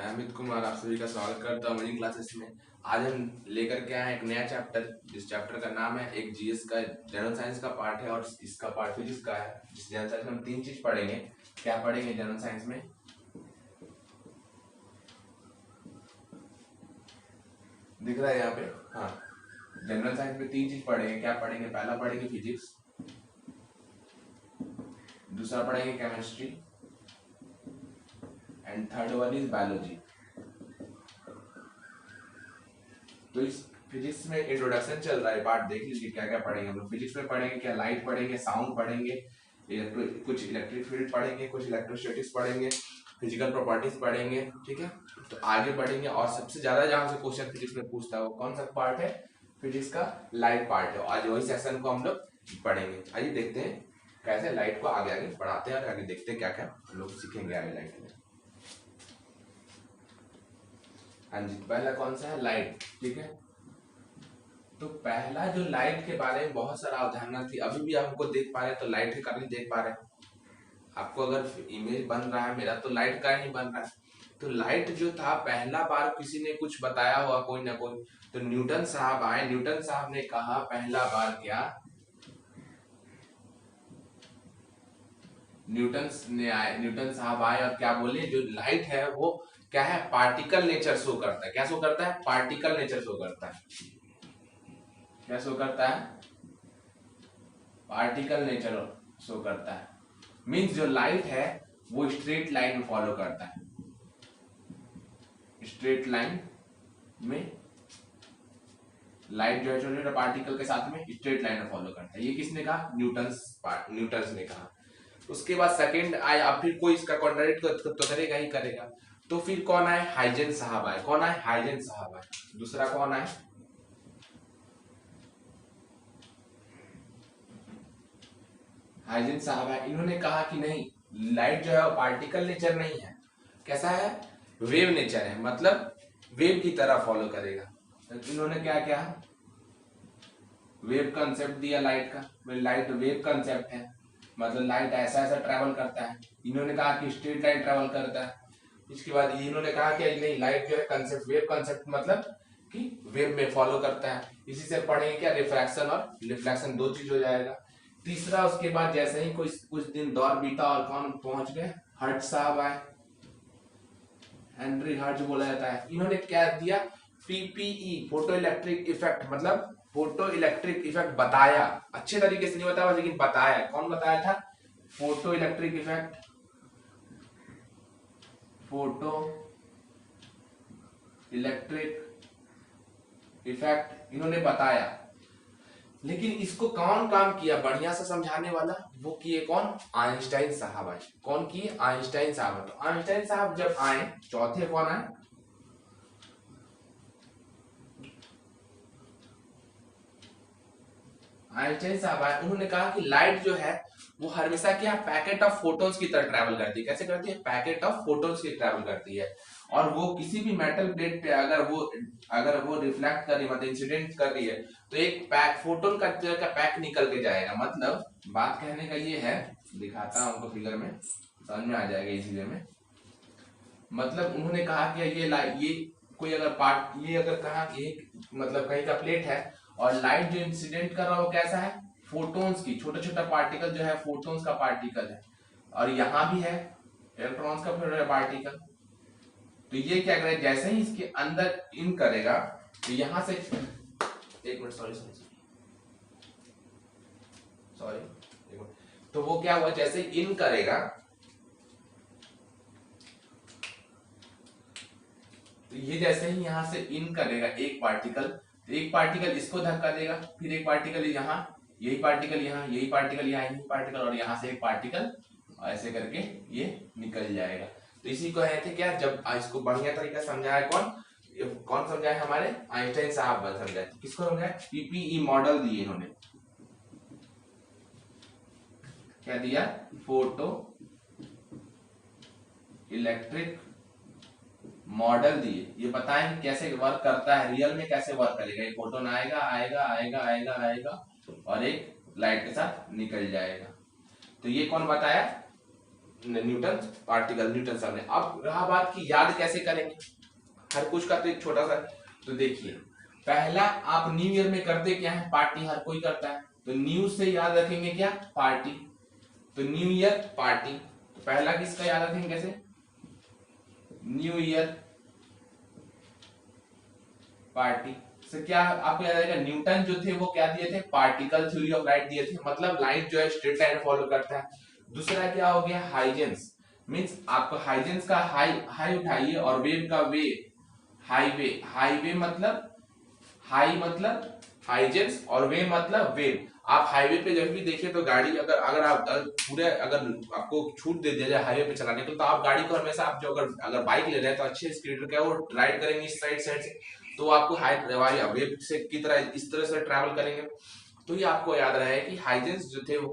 मैं अमित कुमार आप सभी का स्वागत करता हूँ मॉर्निंग क्लासेस में। आज हम लेकर के आए हैं एक नया चैप्टर, जिस चैप्टर का नाम है एक जीएस का जनरल साइंस का पार्ट है और इसका पार्ट फिजिक्स का है। जिस जनरल साइंस में हम तीन चीज पढ़ेंगे। क्या पढ़ेंगे जनरल साइंस में? दिख रहा है यहाँ पे? हाँ, जनरल साइंस में तीन चीज पढ़ेंगे। क्या पढ़ेंगे? पहला पढ़ेंगे फिजिक्स, दूसरा पढ़ेंगे chemistry and third one is biology. तो इस फिजिक्स में इंट्रोडक्शन चल रहा है, पार्ट देख लीजिए क्या क्या पढ़ेंगे हम लोग। फिजिक्स में पढ़ेंगे क्या, लाइट पढ़ेंगे, साउंड पढ़ेंगे, कुछ इलेक्ट्रिक फील्ड पढ़ेंगे, कुछ इलेक्ट्रोस्टैटिक्स पढ़ेंगे, फिजिकल प्रॉपर्टीज पढ़ेंगे। ठीक है, तो आगे बढ़ेंगे। और सबसे ज्यादा जहां से क्वेश्चन फिजिक्स में पूछता है वो कौन सा पार्ट है? फिजिक्स का लाइट पार्ट है। आज वही सेक्शन को हम लोग पढ़ेंगे। आइए देखते हैं कैसे लाइट को आगे आगे बढ़ाते हैं और आगे देखते हैं क्या क्या हम लोग सीखेंगे आगे लाइट में। हाँ जी, पहला कौन सा है? लाइट। ठीक है, तो पहला जो लाइट के बारे में बहुत सारा अवधारणा थी, अभी भी आप हमको देख पा रहे हैं तो लाइट का नहीं देख पा रहे हैं। आपको अगर इमेज बन रहा है मेरा तो लाइट का नहीं बन रहा है। तो लाइट जो था पहला बार किसी ने कुछ बताया हुआ, कोई ना कोई, तो न्यूटन साहब आए। न्यूटन साहब ने कहा पहला बार क्या, न्यूटन साहब आए और क्या बोले, जो लाइट है वो क्या है, पार्टिकल नेचर शो करता है। क्या शो करता है? पार्टिकल नेचर शो करता है। क्या शो करता है? पार्टिकल नेचर शो करता है। मीन्स जो लाइट है वो स्ट्रेट लाइन में फॉलो करता है। स्ट्रेट लाइन में लाइट जो है छोटे छोटे पार्टिकल के साथ में स्ट्रेट लाइन में फॉलो करता है। ये किसने कहा? न्यूटन ने कहा। उसके बाद सेकंड आया, अब फिर कोई इसका कॉन्ट्राडिक्ट तो करेगा ही करेगा। तो फिर कौन आए? हाइजेन साहब आए। कौन आए? हाइजेन साहब आए। दूसरा कौन आए? हाइजेन साहब आए। इन्होंने कहा कि नहीं, लाइट जो है पार्टिकल नेचर नहीं है। कैसा है? वेव नेचर है, मतलब वेव की तरह फॉलो करेगा। तो इन्होंने क्या क्या वेव कंसेप्ट दिया लाइट का। लाइट वेव कंसेप्ट है, मतलब लाइट ऐसा ऐसा ट्रेवल करता है। इन्होंने कहा कि स्ट्रेट लाइन ट्रेवल करता है। इसके बाद इन्होंने कहा कि नहीं, लाइट जो है कंसेप्ट, वेव कंसेप्ट मतलब कि वेव में फॉलो करता है। इसी से पढ़ेंगे क्या, रिफ्रैक्शन और रिफ्लेक्शन, दो चीज हो जाएगा। तीसरा, उसके बाद जैसे ही कुछ दिन दौर बीता और कौन पहुंच गए? हर्ट साहब आए। हेनरी हर्ट बोला जाता है। इन्होंने क्या दिया? पीपीई, फोटो इलेक्ट्रिक इफेक्ट, मतलब फोटो इलेक्ट्रिक इफेक्ट बताया। अच्छे तरीके से नहीं बताया लेकिन बताया। कौन बताया था? Photo electric effect, photo electric effect इन्होंने बताया। लेकिन इसको कौन काम किया बढ़िया से समझाने वाला? वो किए कौन? आइंस्टाइन साहब आए। कौन किए? आइंस्टाइन साहब। तो आइंस्टाइन साहब जब आए, चौथे कौन आए? आइंस्टाइन साहब आए। उन्होंने कहा कि लाइट जो है वो हमेशा क्या, पैकेट ऑफ फोटोन्स की तरह ट्रैवल करती है। कैसे करती है? पैकेट ऑफ फोटोन्स की ट्रैवल करती है। और वो किसी भी मेटल प्लेट पे अगर वो रिफ्लेक्ट कर रही, मतलब इंसिडेंट कर रही है, तो एक पैक फोटोन का पैक निकल के जाएगा। मतलब बात कहने का ये है, दिखाता हूं आपको फिगर में, समझ में आ जाएगा इसी वे में। मतलब उन्होंने कहा कि ये कोई अगर पार्ट, ये अगर कहा कि मतलब कहीं का प्लेट है और लाइट जो इंसिडेंट कर रहा है वो कैसा है? फोटोन्स की, छोटा छोटा पार्टिकल जो है फोटोन्स का पार्टिकल है। और यहाँ भी है इलेक्ट्रॉन्स का पार्टिकल। तो ये क्या करेगा, जैसे ही इसके अंदर इन करेगा तो यहां से, एक मिनट, सॉरी सॉरी, तो वो क्या हुआ, जैसे इन करेगा तो ये जैसे ही यहां से इन करेगा एक पार्टिकल, तो एक पार्टिकल इसको धक्का देगा, फिर एक पार्टिकल यहाँ, यही पार्टिकल यहाँ, यही पार्टिकल यहाँ, यही पार्टिकल, और यहाँ से एक पार्टिकल ऐसे करके ये निकल जाएगा। तो इसी को है थे क्या, जब इसको बढ़िया तरीका समझाया कौन समझाए? हमारे आइंस्टाइन साहब समझाए। किसको समझाए? पीपीई मॉडल दिए इन्होंने। क्या दिया? फोटो इलेक्ट्रिक मॉडल दिए। ये बताएं कि कैसे वर्क करता है, रियल में कैसे वर्क करेगा। एक फोटोन आएगा आएगा आएगा आएगा आएगा और एक लाइट के साथ निकल जाएगा। तो ये कौन बताया? न्यूटन पार्टिकल, न्यूटन साहब ने। अब रहा बात की याद कैसे करेंगे हर कुछ का, तो एक छोटा सा, तो देखिए पहला आप न्यू ईयर में करते क्या है, पार्टी हर कोई करता है, तो न्यू से याद रखेंगे क्या, पार्टी, तो न्यू ईयर पार्टी। तो पहला किसका याद रखेंगे कैसे, न्यू ईयर पार्टी से क्या आपको याद आएगा, न्यूटन जो थे वो क्या दिए थे, पार्टिकल थ्योरी ऑफ लाइट दिए थे, मतलब लाइट जो है स्ट्रेट लाइन फॉलो करता है। दूसरा क्या हो गया, हाइजेंस, मींस आपको हाइजेंस का हाई उठाइए और वेव का वे, हाईवे, हाईवे मतलब हाई मतलब हाइजेंस और वे मतलब वेव। आप हाईवे पे जब भी देखिए तो गाड़ी अगर अगर आप पूरे अगर आपको छूट दे दिया जाए हाईवे पे चलाने को, तो आप गाड़ी को हमेशा, आप जो अगर बाइक ले रहे हैं तो अच्छे स्पीड का वो राइड करेंगे इस साइड साइड से, तो आपको हाई वेव से की तरह इस तरह से ट्रैवल करेंगे। तो ये आपको याद रहे कि हाइजेंस जो थे वो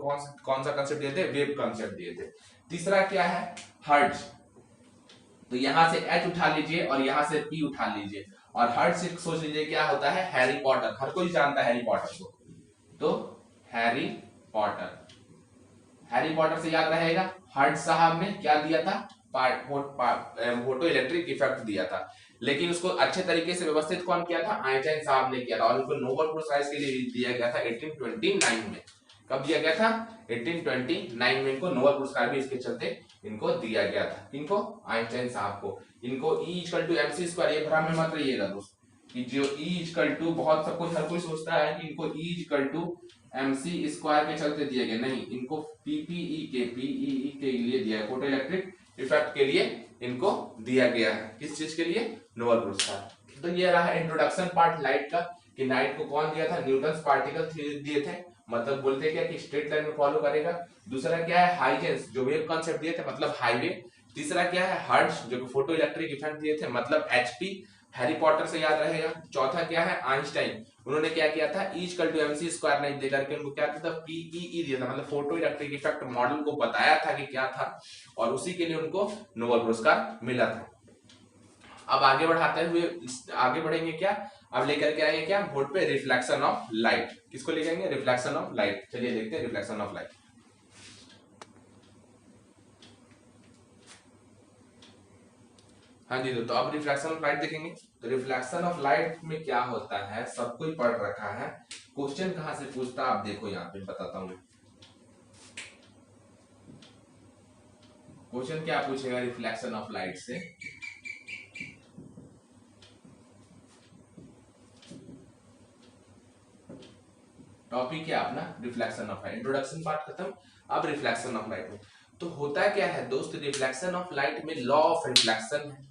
कौन सा कंसेप्ट दिए थे, वेव कंसेप्ट दिए थे। तीसरा क्या है, हर्ट्ज, तो यहां से H उठा लीजिए और यहां से P उठा लीजिए, और हर्ट्ज से सोच लीजिए क्या होता है, हैरी पॉटर, हर कोई जानता है हैरी पॉटर को, तो हैरी पॉटर, हैरी पॉटर से याद रहेगा, हर्ट्ज साहब ने क्या दिया था, फोटो इलेक्ट्रिक इफेक्ट दिया था, लेकिन उसको अच्छे तरीके से व्यवस्थित कौन किया था, आइंस्टाइन साहब ने किया था, और उनको नोबेल पुरस्कार के लिए दिया गया था 1829 में। कब दिया गया था, 1829 में इनको नोबेल पुरस्कार भी इसके चलते इनको दिया गया था, इनको आइंस्टाइन साहब को। इनको E equal to mc square, ये भ्रम में मत रहिएगा दोस्त, कि जो E इक्वल टू, बहुत सब कुछ हर कोई सोचता है कि इनको E equal to mc square के चलते दिए गए, नहीं, इनको पीपीई के लिए दिया है, फोटो इलेक्ट्रिक इफेक्ट के लिए इनको दिया गया है, किस चीज के लिए, नोबेल पुरस्कार। तो ये रहा इंट्रोडक्शन पार्ट लाइट का, कि लाइट को कौन दिया था, न्यूटन पार्टिकल थ्योरी दिए थे, मतलब बोलते क्या कि स्ट्रेट लाइन में फॉलो करेगा। दूसरा क्या है, हाइजेंस, जो वेव कॉन्सेप्ट दिए थे, मतलब हाईवे। तीसरा क्या है, हर्ट्ज, जो फोटो इलेक्ट्रिक इफेक्ट दिए थे, मतलब एचपी, हैरी पॉटर से याद रहेगा। चौथा क्या है, आइंस्टाइन, उन्होंने क्या किया था, E equal to mc square नहीं दे करके उनको क्या दिया था, पीईई दिया था, मतलब फोटो इलेक्ट्रिक इफेक्ट मॉडल को बताया था कि क्या था, और उसी के लिए उनको नोबेल पुरस्कार मिला था। अब आगे बढ़ाते हुए आगे बढ़ेंगे क्या, अब लेकर के आएंगे क्या बोर्ड पे, रिफ्लेक्शन ऑफ लाइट, किसको लेके आएंगे, रिफ्लेक्शन ऑफ लाइट। चलिए देखते हैं रिफ्लेक्शन ऑफ लाइट। हाँ जी, तो अब रिफ्लेक्शन ऑफ लाइट देखेंगे। तो रिफ्लेक्शन ऑफ लाइट में क्या होता है, सब कोई पढ़ रखा है, क्वेश्चन कहां से पूछता आप देखो, यहाँ पे बताता हूं। क्वेश्चन क्या पूछेगा रिफ्लेक्शन ऑफ लाइट से, टॉपिक क्या अपना, reflection of light, introduction part खत्म। अब रिफ्लेक्शन ऑफ लाइट में तो होता क्या है दोस्त, रिफ्लेक्शन ऑफ लाइट में लॉ ऑफ रिफ्लेक्शन है।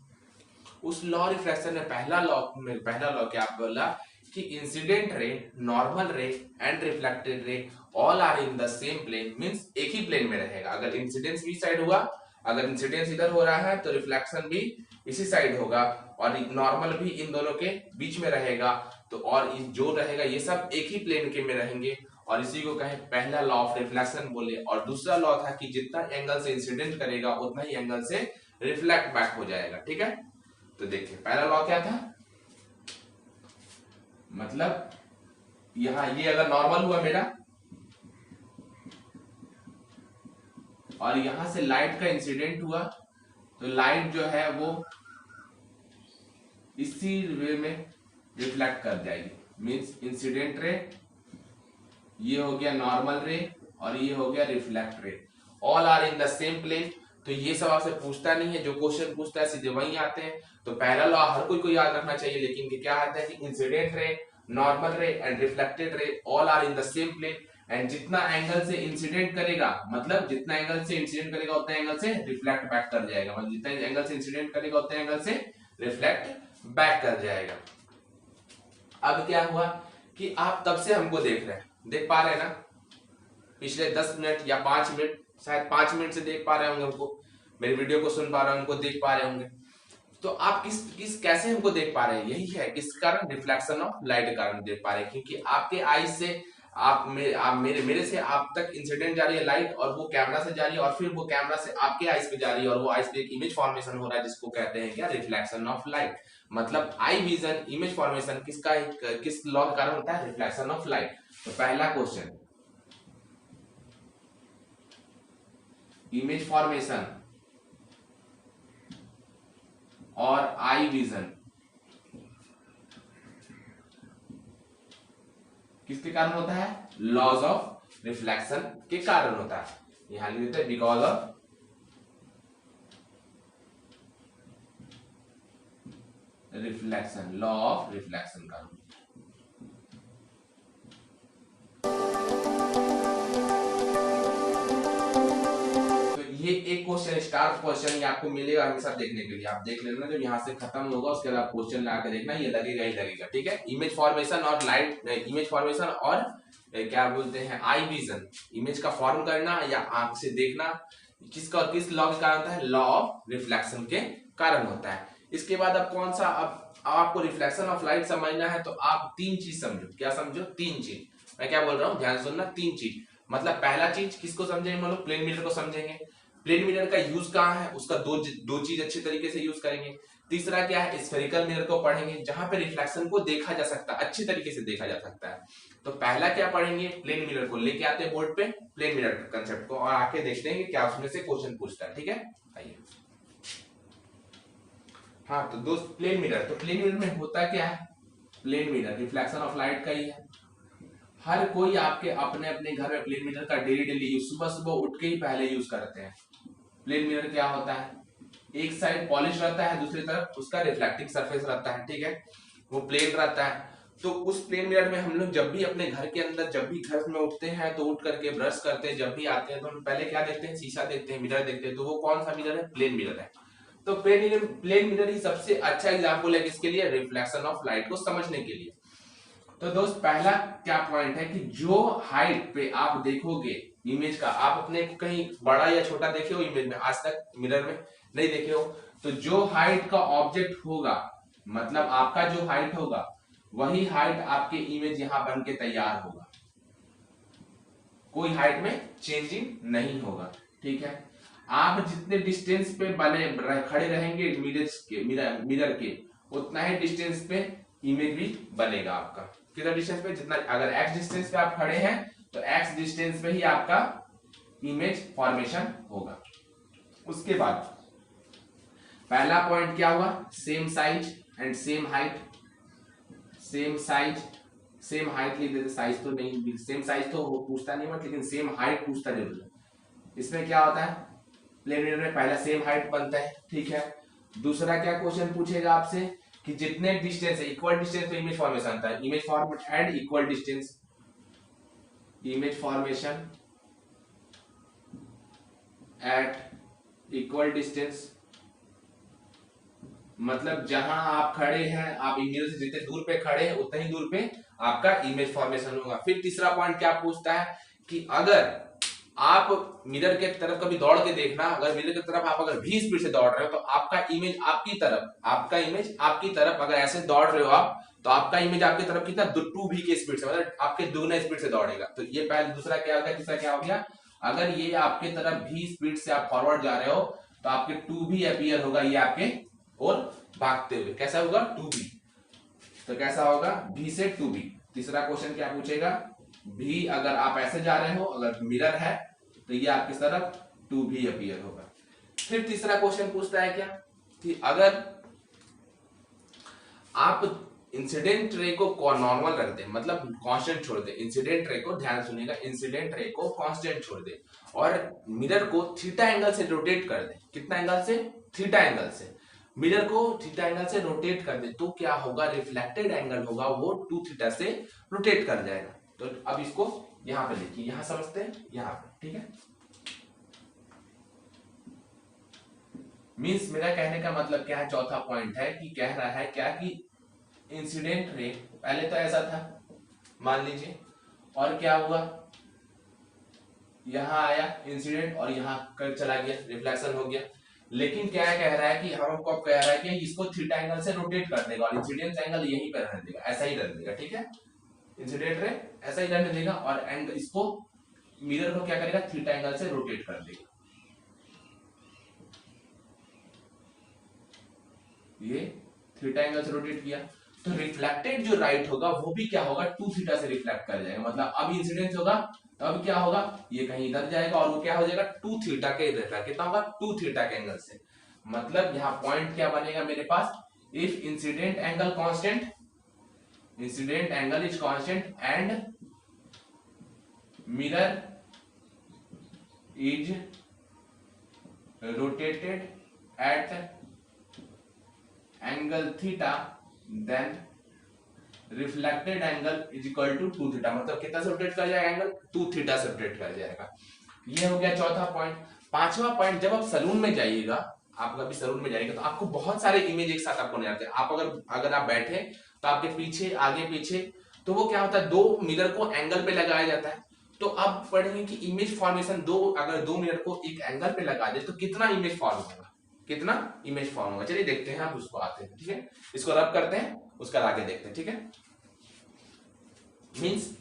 उस लॉ रिफ्लेक्शन में पहला लॉ क्या बोला कि incident ray, normal ray and reflected ray all are in the same plane, means एक ही प्लेन में रहेगा। अगर इंसिडेंस भी साइड हुआ, अगर इंसिडेंस इधर हो रहा है तो रिफ्लेक्शन भी इसी साइड होगा, और नॉर्मल भी इन दोनों के बीच में रहेगा, तो और जो रहेगा ये सब एक ही प्लेन के में रहेंगे, और इसी को कहे पहला लॉ ऑफ रिफ्लेक्शन बोले। और दूसरा लॉ था कि जितना एंगल से इंसिडेंट करेगा उतना ही एंगल से रिफ्लेक्ट बैक हो जाएगा, ठीक है। तो देखिए पहला लॉ क्या था, मतलब यहां ये अगर नॉर्मल हुआ मेरा, और यहां से लाइट का इंसिडेंट हुआ, तो लाइट जो है वो इसी वे में रिफ्लेक्ट कर जाएगी, मींस इंसिडेंट रे, ये हो गया नॉर्मल रे, और ये हो गया reflect ray, all are in the same plane. तो ये सब आपसे पूछता नहीं है, जो क्वेश्चन पूछता है सीधे वही आते हैं। तो पहला लॉ हर कोई को याद रखना चाहिए, लेकिन क्या आता है कि incident ray, normal ray and reflected ray all are in the same plane, and जितना एंगल से इंसिडेंट करेगा, मतलब जितना एंगल से इंसिडेंट करेगा उतना एंगल से रिफ्लेक्ट बैक कर जाएगा, मतलब जितना एंगल से इंसिडेंट करेगा उतना एंगल से रिफ्लेक्ट बैक कर जाएगा। अब क्या हुआ कि आप तब से हमको देख रहे हैं, देख पा रहे हैं ना, पिछले 10 मिनट या 5 मिनट, शायद 5 मिनट से देख पा रहे होंगे हमको, मेरी वीडियो को सुन पा रहे होंगे, हमको देख पा रहे होंगे। तो आप किस कैसे हमको देख पा रहे हैं, यही है किस कारण, रिफ्लेक्शन ऑफ लाइट के कारण देख पा रहे हैं, क्योंकि आपके आई से मेरे से आप तक इंसिडेंट जा रही है लाइट, और वो कैमरा से जा रही है, और फिर वो कैमरा से आपके आईज पे जा रही है, और वो आईज पे एक इमेज फॉर्मेशन हो रहा है, जिसको कहते हैं क्या, रिफ्लेक्शन ऑफ लाइट। मतलब आई विजन, इमेज फॉर्मेशन किस लॉ के कारण होता है, रिफ्लेक्शन ऑफ लाइट। तो पहला क्वेश्चन, इमेज फॉर्मेशन और आई विजन किसके कारण होता है? लॉज ऑफ रिफ्लेक्शन के कारण होता है। यहां लिख देते हैं because of reflection, law of reflection का। ये एक क्वेश्चन स्टार क्वेश्चन ये आपको मिलेगा हमेशा देखने के लिए, आप देख लेना। जब यहाँ से खत्म होगा उसके बाद क्वेश्चन ला के देखना, ये लगेगा ही लगेगा, ठीक है। इमेज फॉर्मेशन और लाइट, इमेज फॉर्मेशन और क्या बोलते हैं आई विजन, इमेज का फॉर्म करना या आंख से देखना, किसका किस लॉ के कारण होता है? लॉ ऑफ रिफ्लेक्शन के कारण होता है। इसके बाद अब कौन सा, अब आपको रिफ्लेक्शन ऑफ लाइट समझना है तो आप तीन चीज समझो। क्या समझो? तीन चीज। मैं क्या बोल रहा हूँ ध्यान से सुनना। तीन चीज मतलब पहला चीज किसको समझेंगे? मतलब प्लेन मिरर को समझेंगे। प्लेन मिरर का यूज कहाँ है उसका दो चीज अच्छे तरीके से यूज करेंगे। तीसरा क्या है? स्फेरिकल मिरर को पढ़ेंगे जहां पे रिफ्लेक्शन को देखा जा सकता है, अच्छी तरीके से देखा जा सकता है। तो पहला क्या पढ़ेंगे? प्लेन मिरर को लेके आते हैं बोर्ड पे, प्लेन मिरर कंसेप्ट को, और आके देखते हैं कि क्या उसमें से क्वेश्चन पूछता है, ठीक है। आइए। हाँ तो दोस्त प्लेन मिरर, तो प्लेन मिरर में होता क्या है? Plane mirror reflection of light का ही है। हर कोई आपके अपने अपने घर में प्लेन मिरर का डेली यूज, सुबह सुबह उठ के ही पहले यूज करते हैं। प्लेन मिरर क्या होता है? एक साइड पॉलिश रहता है, दूसरी तरफ उसका रिफ्लेक्टिंग सरफेस रहता है, ठीक है, वो प्लेन रहता है। तो उस प्लेन मिरर में हम लोग जब भी अपने घर के अंदर, जब भी घर में उठते हैं तो उठ करके ब्रश करते हैं, जब भी आते हैं तो हम पहले क्या देखते हैं? शीशा देखते हैं, मिरर देखते हैं। तो वो कौन सा मिरर है? प्लेन मिरर है। तो प्लेन मिरर ही सबसे अच्छा एग्जाम्पल है किसके लिए? रिफ्लेक्शन ऑफ लाइट को समझने के लिए। तो दोस्त पहला क्या पॉइंट है कि जो हाइट पे आप देखोगे इमेज का, आप अपने को कहीं बड़ा या छोटा देखे हो इमेज में आज तक? मिरर में नहीं देखे हो। तो जो हाइट का ऑब्जेक्ट होगा, मतलब आपका जो हाइट होगा वही हाइट आपके इमेज यहां बन के तैयार होगा, कोई हाइट में चेंजिंग नहीं होगा, ठीक है। आप जितने डिस्टेंस पे खड़े रहेंगे मिरर के उतना ही डिस्टेंस पे इमेज भी बनेगा आपका। कितना डिस्टेंस पे? जितना, अगर x डिस्टेंस पे आप खड़े हैं तो x डिस्टेंस पे ही आपका इमेज फॉर्मेशन होगा। उसके बाद पहला पॉइंट क्या हुआ? Same size and same height. Same size, same height लिख देते, साइज तो नहीं, सेम साइज तो वो पूछता नहीं मत, लेकिन सेम हाइट पूछता जरूर है। इसमें क्या होता है? प्लेन मिरर में पहला सेम हाइट बनता है, ठीक है। दूसरा क्या क्वेश्चन पूछेगा आपसे कि जितने डिस्टेंस है, इक्वल डिस्टेंस पे इमेज फॉर्मेशन आता है। Image formation at equal distance, image formation at equal distance मतलब जहां आप खड़े हैं, आप मिरर से जितने दूर पे खड़े हैं उतने ही दूर पे आपका इमेज फॉर्मेशन होगा। फिर तीसरा पॉइंट क्या पूछता है कि अगर आप मिरर के तरफ कभी दौड़ के देखना, अगर मिरर की तरफ आप अगर भी स्पीड से दौड़ रहे हो तो आपका इमेज आपकी तरफ, आपका इमेज आपकी तरफ, अगर ऐसे दौड़ रहे हो आप तो आपका इमेज आपकी तरफ कितना? 2v के स्पीड से, मतलब आपके दुगना स्पीड से दौड़ेगा। तो ये पहले, दूसरा क्या हो गया? तीसरा क्या हो गया? अगर ये आपके तरफ भी स्पीड से आप फॉरवर्ड जा रहे हो तो आपके 2v अपीयर होगा, ये आपके और भागते हुए कैसा होगा? 2v। तो कैसा होगा? v से 2v। तीसरा क्वेश्चन क्या पूछेगा? v अगर आप ऐसे जा रहे हो, अगर मिरर है तो ये आपकी तरफ 2v अपीयर होगा। फिर तीसरा क्वेश्चन पूछता है क्या कि अगर आप इंसिडेंट रे को नॉर्मल रख दे, मतलब कांस्टेंट छोड़ दे, इंसिडेंट रे को, ध्यान सुनिएगा, इंसिडेंट रे को कांस्टेंट छोड़ दे और मिरर को थीटा एंगल से रोटेट कर दे। कितना एंगल से? थीटा एंगल से। मिरर को थीटा एंगल से रोटेट कर दे तो क्या होगा? रिफ्लेक्टेड एंगल होगा वो 2 थीटा से रोटेट कर जाएगा। तो अब इसको यहां पे लिखिए, यहां समझते हैं, यहां पे, ठीक है। मींस मेरा कहने का मतलब क्या है? चौथा पॉइंट है कि कह रहा है क्या कि इंसिडेंट रे पहले तो ऐसा था मान लीजिए, और क्या हुआ? यहां आया इंसिडेंट और यहां कर चला गया, रिफ्लेक्शन हो गया। लेकिन क्या कह रहा है कि हमको कह रहा है कि इसको थीटा एंगल से रोटेट कर देगा और इंसिडेंस एंगल यहीं पर रहने देगा, ऐसा ही रहने देगा, ठीक है। इंसिडेंट रे ऐसा ही रहने देगा और एंगल इसको, मिरर को क्या करेगा? थीटा एंगल से रोटेट कर देगा। ये थीटा एंगल से रोटेट किया। तो रिफ्लेक्टेड जो राइट होगा वो भी क्या होगा, 2 थीटा से रिफ्लेक्ट कर जाएगा। मतलब अब इंसिडेंस होगा तो अब क्या होगा, ये कहीं इधर जाएगा और वो क्या हो जाएगा 2 थीटा के इधर, कितना होगा 2 थीटा के एंगल से। मतलब यहाँ पॉइंट क्या बनेगा मेरे पास, if incident angle constant, incident angle is constant and mirror is rotated at angle theta, then reflected angle is equal to 2 theta. मतलब कितना से रोटेट कर जाएगा एंगल, 2 थीटा से रोटेट कर जाएगा। ये हो गया चौथा पॉइंट। पांचवा पॉइंट, जब आप सलून में जाइएगा, आप कभी सलून में जाइएगा तो आपको बहुत सारे इमेज एक साथ आपको नहीं आते। आप अगर आप बैठे तो आपके पीछे आगे पीछे, तो वो क्या होता है, दो मिरर को एंगल पे लगाया जाता है। तो अब पढ़ेंगे कि इमेज फॉर्मेशन, अगर दो मिरर को एक एंगल पे लगा दे तो कितना इमेज फॉर्म होगा, कितना इमेज फॉर्म होगा। चलिए देखते हैं, आप उसको आते हैं, ठीक है, इसको रब करते हैं, उसका आगे देखते हैं, ठीक है। मींस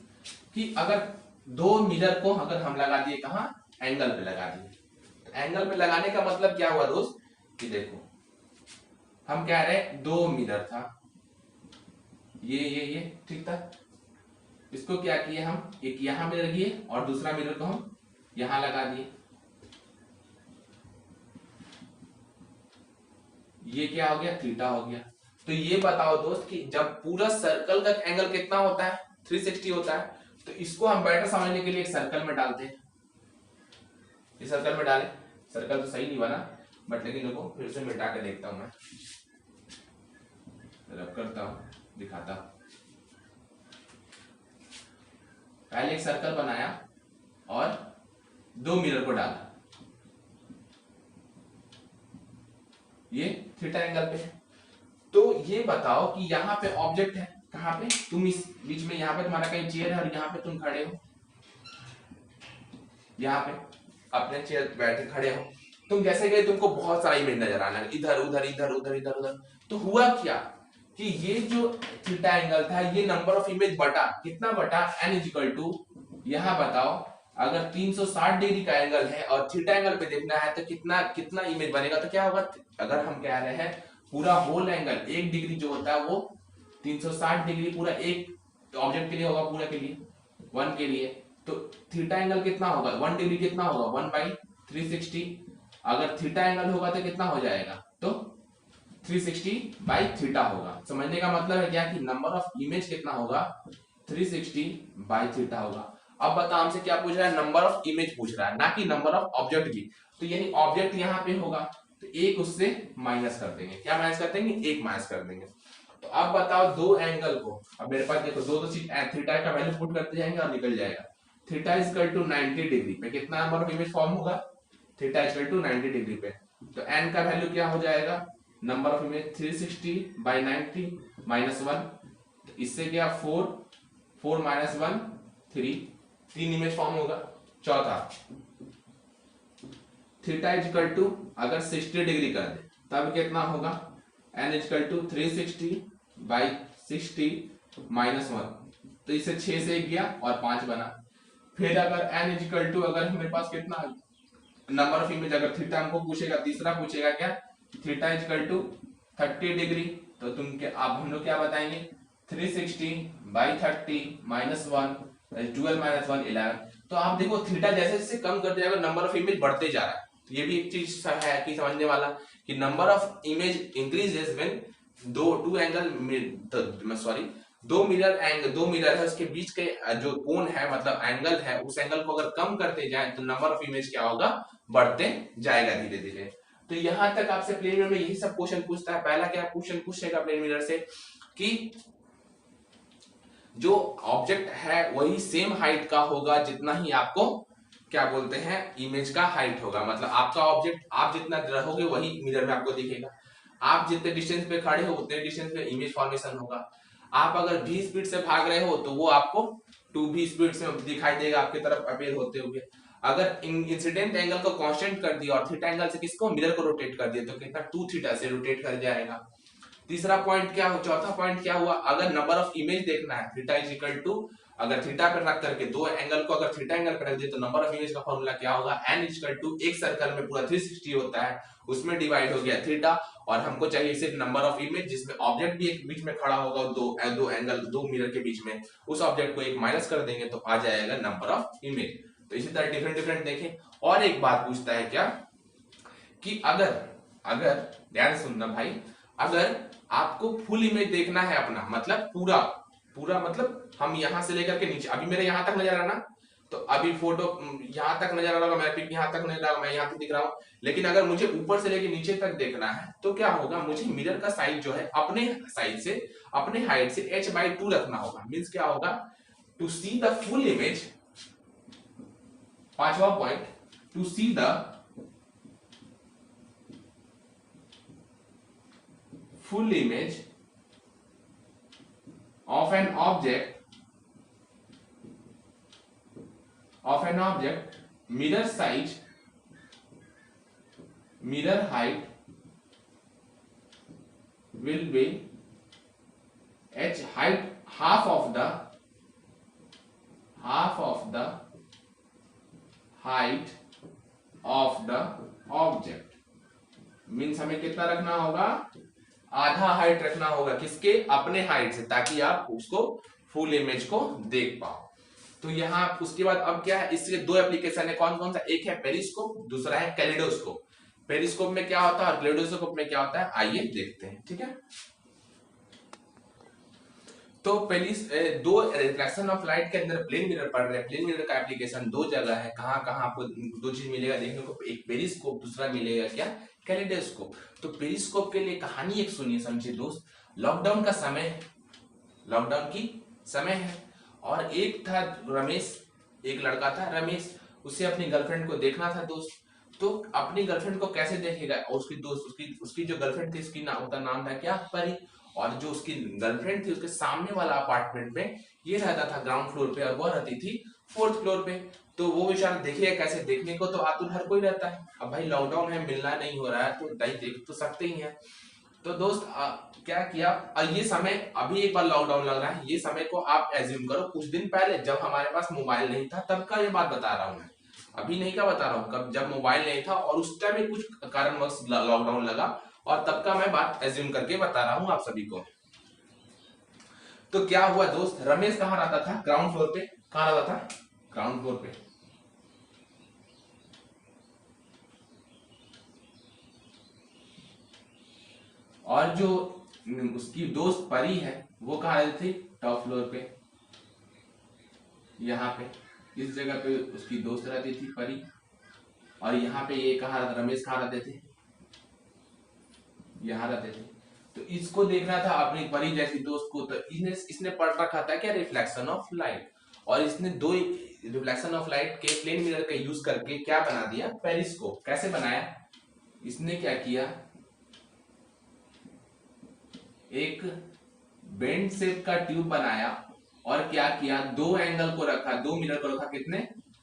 कि अगर दो मिरर को अगर हम लगा दिए कहां, एंगल पे लगा दिए, तो एंगल पे लगाने का मतलब क्या हुआ दोस्त, कि देखो हम कह रहे हैं दो मिरर था, ये ठीक था, इसको क्या किए हम, एक यहां में रखिए और दूसरा मिरर को हम यहां लगा दिए। ये क्या हो गया, थीटा हो गया। तो ये बताओ दोस्त कि जब पूरा सर्कल का एंगल कितना होता है, 360 होता है। तो इसको हम बेटर समझने के लिए एक सर्कल में डालते हैं, इस सर्कल में डालें। सर्कल तो सही नहीं बना, बट लेकिन देखो फिर से मिटा के देखता हूं मैं, रब करता हूं, दिखाता हूं। पहले एक सर्कल बनाया और दो मिरर को डाला, ये थीटा एंगल पे है। तो ये बताओ कि यहाँ पे ऑब्जेक्ट है, कहाँ पे, तुम इस बीच में, यहाँ पे तुम्हारा कहीं चेयर है और यहाँ पे तुम खड़े हो, यहाँ पे अपने चेयर बैठे खड़े हो, तुम जैसे गए तुमको बहुत सारा इमेज नजर आना, इधर उधर इधर उधर इधर उधर। तो हुआ क्या कि ये जो थीटा एंगल था, ये नंबर ऑफ इमेज बटा, कितना बटा, n इज इक्वल टू, यहां बताओ अगर 360 डिग्री का एंगल है और थीटा एंगल पे देखना है तो कितना कितना इमेज बनेगा। तो क्या होगा, अगर हम कह रहे हैं पूरा होल एंगल 1 डिग्री जो होता है वो 360 डिग्री पूरा एक ऑब्जेक्ट के लिए होगा, पूरा के लिए 1 के लिए, तो थीटा एंगल कितना होगा, 1 डिग्री कितना होगा, 1/360। अगर थीटा एंगल होगा तो कितना हो जाएगा, तो 360/थीटा होगा। समझने का मतलब है क्या कि नंबर ऑफ इमेज कितना होगा, 360/थीटा होगा। अब बता हमसे क्या पूछ रहा है, नंबर ऑफ इमेज पूछ रहा है, ना कि नंबर ऑफ ऑब्जेक्ट की। तो यानी ऑब्जेक्ट यहाँ पे होगा तो एक उससे माइनस कर देंगे, क्या माइनस कर देंगे, एक माइनस कर देंगे। तो अब बताओ दो एंगल को, अब मेरे पास देखो दो तो थीटा का वैल्यू पुट करते जाएंगे और निकल जाएगा। Theta is equal to 90 degree पे कितना नंबर ऑफ इमेज फॉर्म होगा, theta is equal to 90 degree पे। तो n का वैल्यू क्या हो जाएगा, नंबर ऑफ इमेज 360/90 -1, तो इससे क्या 4 -1 3, 3 इमेज फॉर्म होगा। चौथा, थीटा इज इक्वल टू अगर 60 डिग्री कर दे तब कितना होगा, n इज इक्वल टू 360/60 -1, तो इसे 6 से 1 गया और 5 बना। फिर अगर n इज इक्वल टू, अगर मेरे पास कितना नंबर ऑफ इमेज, अगर थीटा हमको पूछेगा, तीसरा पूछेगा क्या, theta is equal to 30 degree, तो तुम क्या, आप हम लोग क्या बताएंगे, 360/30 -1, 12 -1 11। तो आप देखो थीटा जैसे जैसे कम करते जाएगा नंबर ऑफ इमेज बढ़ते जा रहा है। तो ये भी एक चीज है कि समझने वाला कि number of image increases when दो मिरर है, उसके बीच के जो कोण है, मतलब एंगल है, उस एंगल को अगर कम करते जाए तो नंबर ऑफ इमेज क्या होगा, बढ़ते जाएगा धीरे धीरे। तो यहां तक आपसे प्लेन मिरर में यही सब क्वेश्चन पूछता है। पहला क्या क्वेश्चन पूछेगा प्लेन मिरर से कि जो ऑब्जेक्ट है वही सेम हाइट का होगा जितना ही आपको क्या बोलते हैं, इमेज का हाइट होगा। मतलब आपका ऑब्जेक्ट आप जितना रहोगे वही मिरर में आपको दिखेगा, आप जितने डिस्टेंस पे खड़े हो उतने डिस्टेंस पे इमेज फॉर्मेशन होगा। आप अगर v स्पीड से भाग रहे हो तो वो आपको 2v स्पीड से दिखाई देगा आपकी तरफ अपेयर होते हुए। अगर इंसिडेंट एंगल को कांस्टेंट कर दिया और थीटा एंगल से किसको, मिरर को रोटेट कर दिया, तो कितना 2 थीटा से रोटेट कर जाएगा। तीसरा पॉइंट क्या हो, चौथा पॉइंट क्या हुआ, अगर नंबर ऑफ इमेज देखना है, थीटा इज इक्वल टू अगर थीटा पे रख करके दो एंगल को अगर थीटा एंगल पे रख दिए तो नंबर ऑफ इमेज का फॉर्मूला क्या होगा, n इक्वल टू एक सर्कल में पूरा 360 होता है उसमें डिवाइड हो गया थीटा, और हमको चाहिए सिर्फ नंबर ऑफ इमेज जिसमें ऑब्जेक्ट भी एक बीच में खड़ा होगा, दो एंगल दो मिरर के बीच में, उस ऑब्जेक्ट को एक माइनस कर देंगे तो आ जाएगा नंबर ऑफ इमेज। तो इसी तरह डिफरेंट डिफरेंट देखें। और एक बात पूछता है क्या कि अगर अगर ध्यान सुनना भाई, अगर आपको फुल इमेज देखना है अपना, मतलब पूरा पूरा मतलब हम यहां से लेकर के नीचे, अभी मेरे यहां तक नजर आ रहा ना, तो अभी फोटो यहां तक नजर आ रहा होगा, मेरा पिक यहां तक नजर आ रहा होगा, मैं यहां तक दिख रहा हूं, लेकिन अगर मुझे ऊपर से लेके नीचे तक देखना है तो क्या होगा, मुझे मिरर का साइज जो है अपने साइज से अपने हाइट से h/2 रखना होगा। मींस क्या होगा, to see the full image, पांचवा point, to see the full image of an object, mirror size, mirror height will be h height half of the height of the object। Means हमें कितना रखना होगा, आधा height रखना होगा, किसके, अपने हाइट से, ताकि आप उसको फुल इमेज को देख पाओ। तो यहाँ उसके बाद अब क्या है, इसके दो एप्लीकेशन है, कौन कौन सा, एक है पेरिस्कोप, दूसरा है कैलेडोस्कोप। पेरिस्कोप में क्या होता है और कैलेडोस्कोप में क्या होता है, आइए देखते हैं, ठीक है। तो दो रिफ्लेक्शन ऑफ लाइट के अंदर प्लेन मिरर पढ़ रहे हैं। प्लेन मिरर का एप्लीकेशन दो जगह है, कहाँ कहाँ आपको दो चीज मिलेगा देखने को, एक पेरिस्कोप, दूसरा मिलेगा क्या, कैलेडोस्कोप। तो पेरिस्कोप के लिए कहानी एक सुनिए समझिए दोस्त। लॉकडाउन का समय, लॉकडाउन की समय है, और एक था रमेश, एक लड़का था रमेश, उसे अपनी गर्लफ्रेंड को देखना था दोस्त। तो अपनी गर्लफ्रेंड को कैसे देखेगा, और उसकी दोस्त उसकी जो गर्लफ्रेंड थी उसकी नाम था क्या, परी। और जो उसकी गर्लफ्रेंड थी उसके सामने वाला अपार्टमेंट में ये रहता था ग्राउंड फ्लोर पे, और वो रहती थी फोर्थ फ्लोर पे। तो वो बेचारा देखेगा कैसे, देखने को तो आतुर हर कोई रहता है। अब भाई लॉकडाउन है, मिलना नहीं हो रहा है, तो नहीं देख तो सकते ही है। तो दोस्त क्या किया, ये समय अभी एक बार लॉकडाउन लग रहा है, ये समय को आप एज्यूम करो कुछ दिन पहले जब हमारे पास मोबाइल नहीं था तब का ये बात बता रहा हूँ मैं, अभी नहीं का बता रहा हूँ, कब जब मोबाइल नहीं था और उस टाइम में कुछ कारणवश लॉकडाउन लगा, और तब का मैं बात एज्यूम करके बता रहा हूँ आप सभी को। तो क्या हुआ दोस्त, रमेश कहाँ रहता था, ग्राउंड फ्लोर पे। कहाँ रहता था, ग्राउंड फ्लोर पे। और जो उसकी दोस्त परी है वो कहाँ रहती थी, टॉप फ्लोर पे, यहाँ पे इस जगह पे उसकी दोस्त रहती थी परी। और यहाँ पे ये कहाँ, रमेश कहाँ रहते थे, यहाँ रहते थे। तो इसको देखना था अपनी परी जैसी दोस्त को, तो इसने पढ़ रखा था क्या, रिफ्लेक्शन ऑफ लाइट, और इसने दो रिफ्लेक्शन ऑफ लाइट के प्लेन मिरर का यूज करके क्या बना दिया, पेरिस्कोप। कैसे बनाया, इसने क्या किया, एक बेंड शेप का ट्यूब बनाया, और क्या किया, दो एंगल को रखा, दो मिरर को रखा, कितने,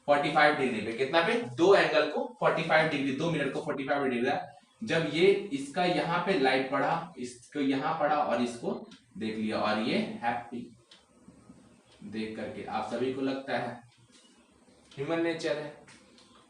45 डिग्री पे। कितना पे, दो एंगल को 45 डिग्री, दो मिरर को 45 डिग्री। जब ये इसका यहाँ पे लाइट पड़ा, इसको यहाँ पड़ा, और इसको देख लिया, और ये हैप्पी। देख करके आप सभी को लगता है ह्यूमन नेचर है।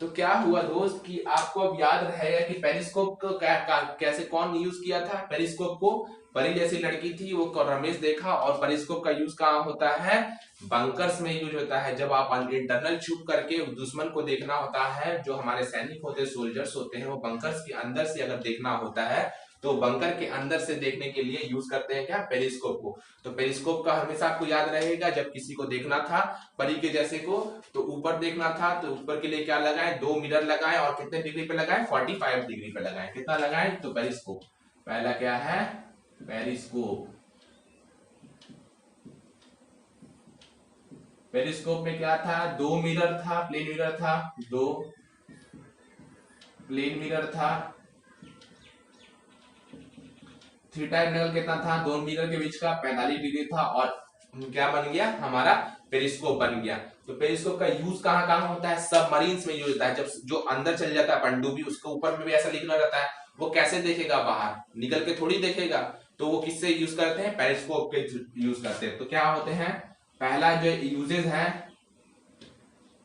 तो क्या हुआ दोस्त कि आपको अब याद रहेगा कि पेरिस्कोप को कैसे कौन यूज किया था। पेरिस्कोप को परी जैसी लड़की थी वो रमेश देखा, और पेरिस्कोप का यूज कहाँ होता है, बंकर्स में यूज होता है। जब आप इंटरनल छुप करके दुश्मन को देखना होता है, जो हमारे सैनिक होते हैं, सोल्जर्स होते हैं, वो बंकर्स के अंदर से अगर देखना होता है तो बंकर के अंदर से देखने के लिए यूज करते हैं क्या, पेरिस्कोप को। तो पेरिस्कोप का हमेशा आपको याद रहेगा, जब किसी को देखना था परी के जैसे को, तो ऊपर देखना था, तो ऊपर के लिए क्या लगाए, दो मिरर लगाए, और कितने डिग्री पे लगाए, 45 डिग्री पे लगाए। कितना लगाए, तो पेरिस्कोप। पहला क्या है, पेरिस्कोप। पेरिस्कोप में क्या था, दो मिरर था, प्लेन मिरर था, दो प्लेन मिरर था। थीटा एंगल कितना था, दो मिरर के बीच का 45 डिग्री था, और क्या बन गया, हमारा पेरिस्कोप बन गया। तो पेरिस्कोप का यूज कहाँ कहाँ होता है, सबमरीन्स में यूज होता है। जब जो अंदर चल जाता है पनडुब्बी, उसके ऊपर में भी ऐसा लिखना रहता है, वो कैसे देखेगा, बाहर निकल के थोड़ी देखेगा। तो वो किससे यूज करते हैं, पेरिस्कोप के यूज करते हैं। तो क्या होते हैं, पहला जो यूजेस है,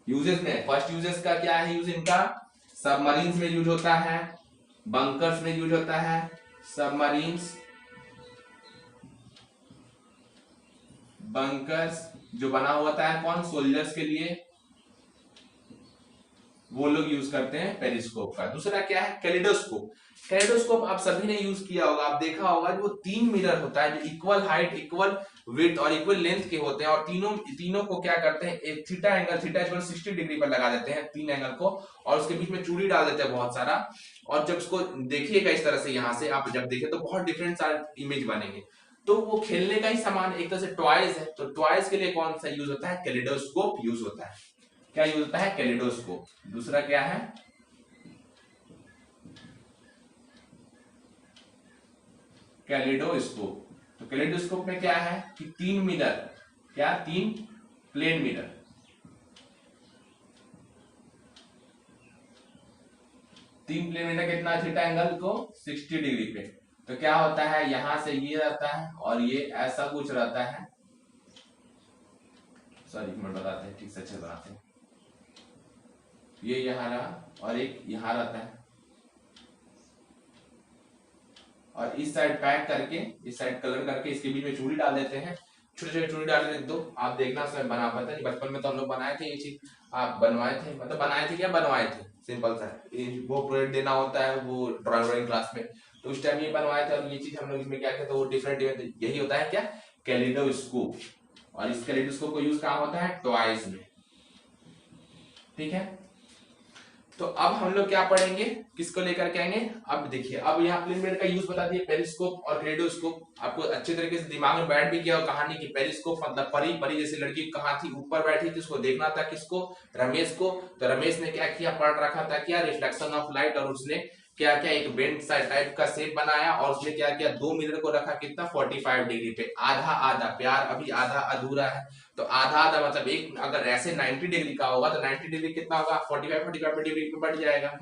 यूजेस में फर्स्ट यूजेस का क्या है, यूज इनका सबमरीन्स में यूज होता है, बंकर्स में यूज होता है, सबमरीन्स, बंकर्स जो बना होता है कौन, सोल्जर्स के लिए, वो लोग यूज करते हैं पेरिस्कोप का। दूसरा क्या है, कैलिडोस्कोप। कैलिडोस्कोप आप सभी ने यूज किया होगा, आप देखा होगा जो 3 मिरर होता है जो इक्वल हाइट, इक्वल विड्थ और इक्वल लेंथ के होते हैं, और तीनों तीनों को क्या करते हैं, एक theta angle, theta equal 60 degree पर लगा देते हैं तीन एंगल को, और उसके बीच में चूड़ी डाल देते हैं बहुत सारा, और जब उसको देखिएगा इस तरह से, यहाँ से आप जब देखें तो बहुत डिफरेंट सारे इमेज बनेंगे। तो वो खेलने का ही सामान एक तरह से टॉयज है, तो टॉयज के लिए कौन सा यूज होता है, कैलिडोस्कोप यूज होता है। क्या यूज होता है, कैलिडोस्कोप। दूसरा क्या है, कैलिडोस्कोप। तो कैलिडोस्कोप में क्या है कि 3 मिरर, क्या 3 प्लेन मिरर, 3 प्लेन मिरर कितना, थीटा एंगल को 60 डिग्री पे। तो क्या होता है, यहां से ये रहता है और ये ऐसा कुछ रहता है, सॉरी मैं बताते हैं ठीक से, अच्छे बनाते हैं, ये यहाँ रहा और एक यहाँ रहता है, और इस साइड पैक करके, इस साइड कलर करके इसके बीच में चूड़ी डाल देते हैं, छोटे छोटे चूड़ी डाल देते दो। आप देखना समय बना पाता है, बचपन में तो हम लोग बनाए थे ये चीज, आप बनवाए थे, मतलब बनाए थे क्या, बनवाए थे, सिंपल सा वो प्रोजेक्ट देना होता है वो ड्राइंग क्लास में, तो उस टाइम ये बनवाए थे। और ये चीज हम लोग इसमें क्या किया, तो वो डिफरेंट यही होता है क्या, कैलिडोस्कोप। और इस कैलिडोस्कोप को यूज कहाँ होता है, टॉयज में, ठीक है। तो अब हम लोग क्या पढ़ेंगे, किसको लेकर के आएंगे, अब देखिए, अब यहाँ प्लेन मिरर का यूज बता दिए, पेरिस्कोप और कैलिडोस्कोप। आपको अच्छे तरीके से दिमाग में बैठ भी गया और कहानी की, पेरिस्कोप मतलब परी, परी जैसी लड़की कहाँ थी, ऊपर बैठी थी, उसको देखना था किसको, रमेश को। तो रमेश ने क्या किया, पढ़ रखा था क्या, रिफ्लेक्शन ऑफ लाइट, और उसने क्या क्या एक बेंट टाइप का शेप बनाया, और उसने क्या किया, 2 मिरर को रखा कितना, 45 डिग्री पे, आधा आधा, प्यार अभी आधा अधूरा है, तो आधा आधा मतलब एक, अगर ऐसे 90 डिग्री का होगा तो 90 डिग्री कितना होगा, 45 डिग्री पे बढ़ जाएगा।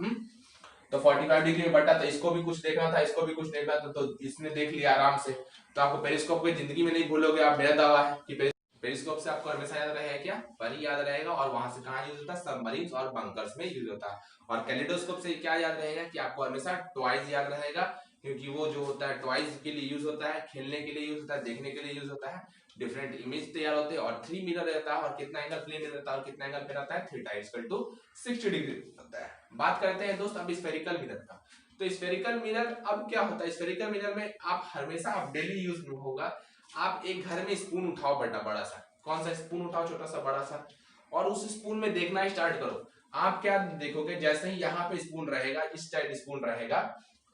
तो 45 डिग्री में बढ़ा, तो इसको भी कुछ देखना था, इसको भी कुछ देखना था, तो इसने देख लिया आराम से। तो आपको पेरिस्कोप को जिंदगी में नहीं भूलोगे आप, मेरा दावा है कि पेरिस्कोप से आपको हमेशा याद रहेगा क्या, परी याद रहेगा, और वहां से कहाँ यूज होता है, सबमरीन्स और बंकर्स में यूज होता है। और कैलिडोस्कोप से क्या याद रहेगा कि आपको हमेशा टॉयज याद रहेगा, क्योंकि वो जो होता है टॉयज के लिए यूज होता है, खेलने के लिए यूज होता है, देखने के लिए यूज होता है, डिफरेंट इमेज तैयार होते हैं, और 3 मिरर रहता है, और कितना एंगल प्लेन रहता है, और कितना एंगल पे रहता है, थीटा इक्वल टू 60 डिग्री रहता है। बात करते हैं दोस्त अब स्फेरिकल मिरर का। तो स्फेरिकल मिरर अब क्या होता है, स्फेरिकल मिरर में आप हमेशा, आप डेली यूज में होगा, आप एक घर में स्पून उठाओ, बड़ा बड़ा सा, कौन सा स्पून उठाओ, छोटा सा बड़ा सा, और उस स्पून में देखना स्टार्ट करो। आप क्या देखोगे, जैसे ही यहाँ पे स्पून रहेगा, इस साइड स्पून रहेगा,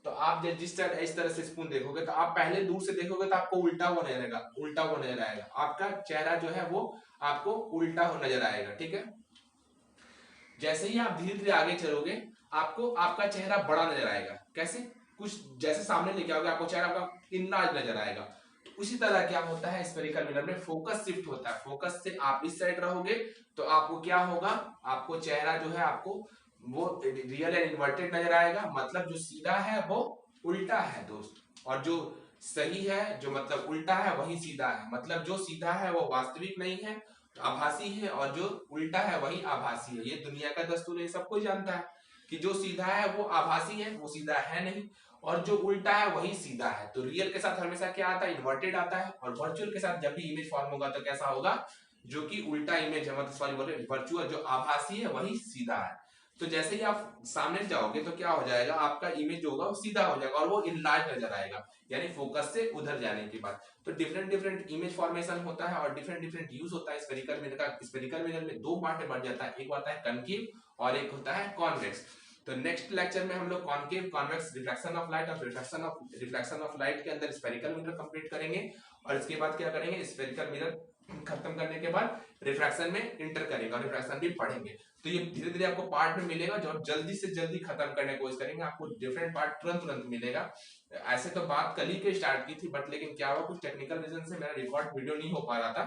तो आप जब जिस साइड इस तरह से स्पून देखोगे, तो आप पहले दूर से देखोगे तो आपको उल्टा वो नजर आएगा, उल्टा वो नजर आएगा, आपका चेहरा जो है वो आपको उल्टा हो नजर आएगा, ठीक है। जैसे ही आप धीरे धीरे आगे चलोगे, आपको आपका चेहरा बड़ा नजर आएगा, कैसे, कुछ जैसे सामने लेके आओगे आपको चेहरा आपका इन्लार्ज नजर आएगा। तो उसी तरह क्या होता है स्फेरिकल मिरर में, फोकस शिफ्ट होता है, फोकस से आप इस साइड रहोगे तो आपको क्या होगा, आपको चेहरा जो है आपको वो रियल एंड इन्वर्टेड नजर आएगा, मतलब जो सीधा है वो उल्टा है दोस्त, और जो सही है, जो मतलब उल्टा है वही सीधा है, मतलब जो सीधा है वो वास्तविक नहीं है, आभासी है, और जो उल्टा है वही आभासी है। ये दुनिया का दस्तूर है, सब कोई जानता है कि जो सीधा है वो आभासी है, वो सीधा है नहीं, और जो उल्टा है वही सीधा है। तो रियल के साथ हमेशा क्या आता है, इन्वर्टेड आता है, और वर्चुअल के साथ जब भी इमेज फॉर्म होगा तो कैसा होगा, जो कि उल्टा इमेज है, मतलब सॉरी बोले वर्चुअल, जो आभासी है वही सीधा है। तो जैसे ही आप सामने जाओगे तो क्या हो जाएगा, आपका इमेज जो होगा वो सीधा हो जाएगा, और वो इनलार्ज नजर आएगा, यानी फोकस से उधर जाने के बाद। तो डिफरेंट डिफरेंट इमेज फॉर्मेशन होता है, और डिफरेंट डिफरेंट यूज होता है स्फेरिकल मिरर का। स्फेरिकल मिरर में 2 पार्ट में बढ़ जाता है, एक होता है कनकेव और एक होता है कॉन्वेक्स। तो नेक्स्ट लेक्चर में हम लोग concave, convex, reflection of light और रिफ्लेक्शन ऑफ लाइट के अंदर स्फेरिकल मिरर कंप्लीट करेंगे, और इसके बाद क्या करेंगे, स्फेरिकल मिरर खत्म करने के बाद रिफ्रैक्शन में इंटर करेंगे, और रिफ्रैक्शन भी पढ़ेंगे। तो ये धीरे धीरे आपको पार्ट में मिलेगा, जो जल्दी से जल्दी खत्म करने की कोशिश करेंगे, आपको डिफरेंट पार्ट तुरंत तुरंत मिलेगा। ऐसे तो बात कल ही के स्टार्ट की थी, बट लेकिन क्या हुआ, कुछ टेक्निकल रीजन से मेरा रिकॉर्ड वीडियो नहीं हो पा रहा था,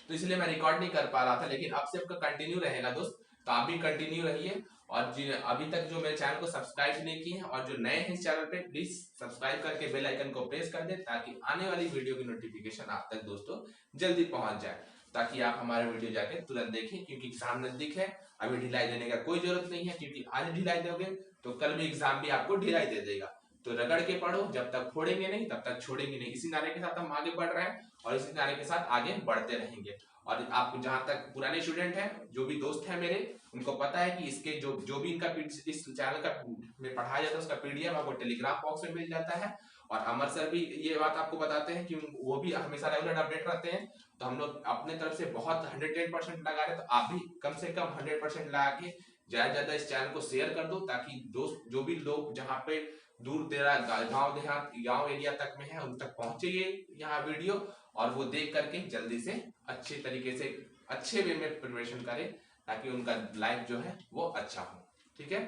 तो इसलिए मैं रिकॉर्ड नहीं कर पा रहा था, लेकिन अब से आपका कंटिन्यू रहेगा दोस्त। तो आप भी कंटिन्यू रहिए, और जो अभी तक जो मेरे चैनल को सब्सक्राइब नहीं किए हैं और जो नए हैं इस चैनल पे, प्लीज सब्सक्राइब करके बेल आइकन को प्रेस कर दें, ताकि आने वाली वीडियो की नोटिफिकेशन आप तक दोस्तों जल्दी पहुंच जाए, ताकि आप हमारे वीडियो जाके तुरंत देखें। क्योंकि एग्जाम नजदीक है, अभी ढिलाई देने का कोई जरूरत नहीं है, क्योंकि आज ढिलाई दोगे तो कल भी एग्जाम भी आपको ढिलाई दे देगा। तो रगड़ के पढ़ो, जब तक फोड़ेंगे नहीं तब तक छोड़ेंगे नहीं। इसी नारे के साथ हम आगे बढ़ रहे हैं और इसी नारे के साथ आगे बढ़ते रहेंगे। और आप जहां तक पुराने स्टूडेंट हैं, जो भी दोस्त हैं मेरे, उनको पता है कि इसके जो जो भी इनका इस चैनल का में पढ़ाया जाता है उसका पीडीएफ आपको टेलीग्राम बॉक्स में मिल जाता है। और अमर सर भी ये बात आपको बताते हैं कि वो भी हमेशा रेगुलर अपडेट रहते हैं। तो हम लोग अपने तरफ से बहुत 110% लगा रहे हैं, तो आप भी कम से कम 100% लगा के ज्यादा ज्यादा इस चैनल को शेयर कर दो, ताकि दोस्त जो भी लोग जहाँ पे दूर दराज गांव देहात गांव एरिया तक में है, उन तक पहुंचे ये यहाँ वीडियो, और वो देख करके जल्दी से अच्छे तरीके से अच्छे वे में प्रिपरेशन करें, ताकि उनका लाइफ जो है वो अच्छा हो। ठीक है,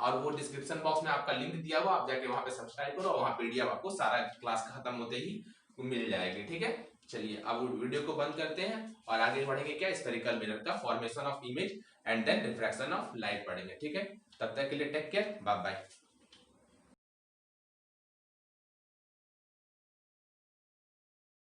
और वो डिस्क्रिप्शन बॉक्स में आपका लिंक दिया हुआ, आप जाके वहां पे सब्सक्राइब करो, वहां पीडीएफ आपको सारा क्लास खत्म होते ही मिल जाएगी। ठीक है, चलिए अब वीडियो को बंद करते हैं और आगे बढ़ेंगे क्या, स्फेरिकल मिरर का formation of image and then refraction of light पढ़ेंगे। ठीक है, तब तक के लिए टेक केयर, बाय बाय।